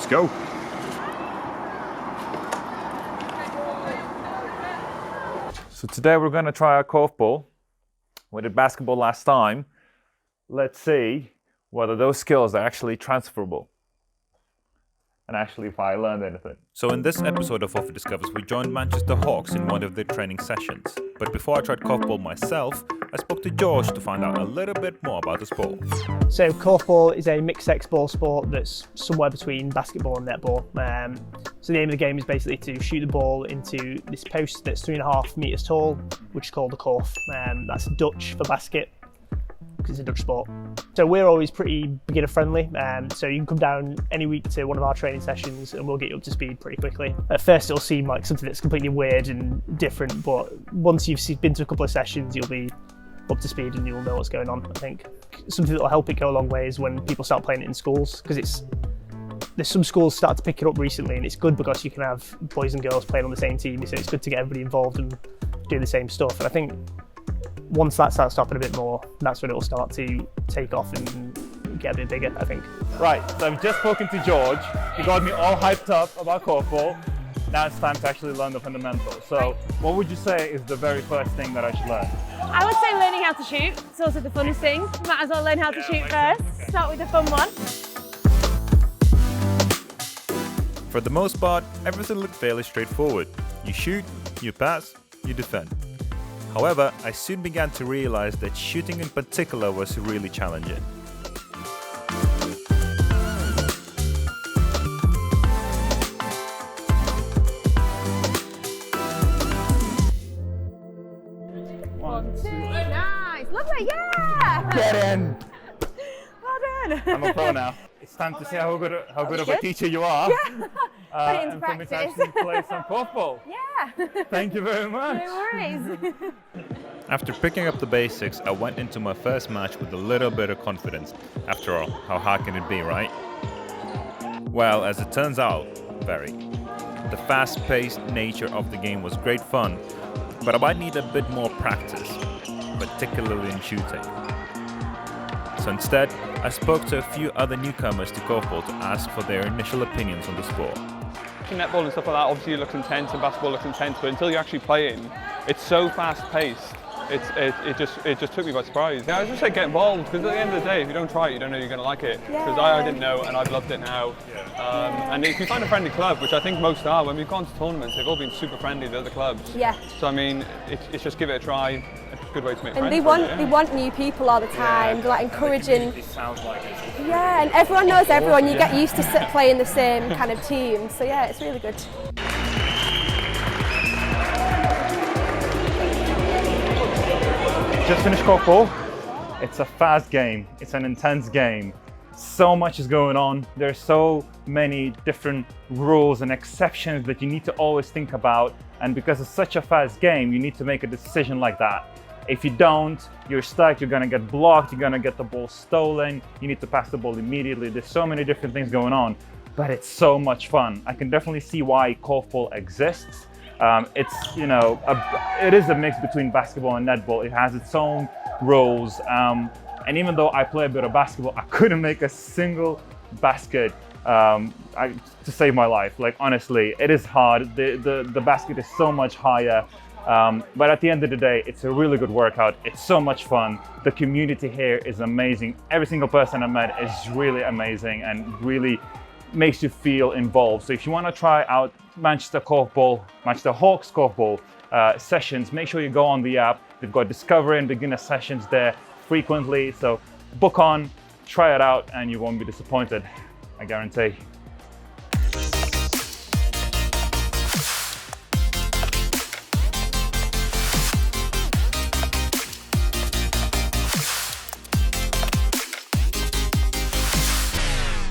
go. So today we're going to try our korfball. We did basketball last time. Let's see whether those skills are actually transferable. And actually if I learned anything. So in this episode of Orfi Discovers, we joined Manchester Hawks in one of their training sessions. But before I tried korfball myself, I spoke to George to find out a little bit more about the sport. So korfball is a mixed-sex ball sport that's somewhere between basketball and netball. So the aim of the game is basically to shoot the ball into this post that's 3.5 metres tall, which is called a korf. That's Dutch for basket, because it's a Dutch sport. So we're always pretty beginner friendly, so you can come down any week to one of our training sessions and we'll get you up to speed pretty quickly. At first it'll seem like something that's completely weird and different, but once you've been to a couple of sessions you'll be up to speed and you'll know what's going on, I think. Something that'll help it go a long way is when people start playing it in schools, because there's some schools start to pick it up recently, and it's good because you can have boys and girls playing on the same team, so it's good to get everybody involved and do the same stuff. And I think once that starts stopping a bit more, that's when it'll start to take off and get a bit bigger, I think. Right, so I've just spoken to George. He got me all hyped up about korfball. Now it's time to actually learn the fundamentals. So what would you say is the very first thing that I should learn? I would say learning how to shoot. It's also the funnest thing. Might as well learn how to shoot first. Start with the fun one. For the most part, everything looked fairly straightforward. You shoot, you pass, you defend. However, I soon began to realize that shooting in particular was really challenging. Nice, lovely, yeah! Get in! Well done! I'm a pro now. It's time to see how good of a teacher you are. Yeah. Put it into and for me to practice. actually play some korfball. Yeah! Thank you very much. No worries. After picking up the basics, I went into my first match with a little bit of confidence. After all, how hard can it be, right? Well, as it turns out, very. The fast-paced nature of the game was great fun, but I might need a bit more practice, particularly in shooting. So instead, I spoke to a few other newcomers to korfball to ask for their initial opinions on the sport. Netball and stuff like that obviously looks intense and basketball looks intense, but until you're actually playing, it's so fast-paced. It just took me by surprise. Yeah, I was just say get involved, because at the end of the day, if you don't try it, you don't know you're going to like it. Because I didn't know, and I've loved it now. And if you find a friendly club, which I think most are, when we've gone to tournaments, they've all been super friendly, the other clubs. Yeah. So I mean, it's just give it a try. It's a good way to make friends. And they want new people all the time. They're like encouraging. It sounds like it. Yeah, and everyone knows everyone. You get used to playing the same kind of team. So yeah, it's really good. Just finished korfball. It's a fast game. It's an intense game. So much is going on. There's so many different rules and exceptions that you need to always think about. And because it's such a fast game, you need to make a decision like that. If you don't, you're stuck, you're gonna get blocked, you're gonna get the ball stolen, you need to pass the ball immediately. There's so many different things going on, but it's so much fun. I can definitely see why korfball exists. It is a mix between basketball and netball. It has its own rules. And even though I play a bit of basketball, I couldn't make a single basket to save my life. Like, honestly, it is hard. The basket is so much higher. But at the end of the day, it's a really good workout. It's so much fun. The community here is amazing. Every single person I met is really amazing and really makes you feel involved. So if you want to try out Manchester Hawks Korfball sessions, make sure you go on the app. They've got discovery and beginner sessions there frequently. So book on, try it out, and you won't be disappointed, I guarantee.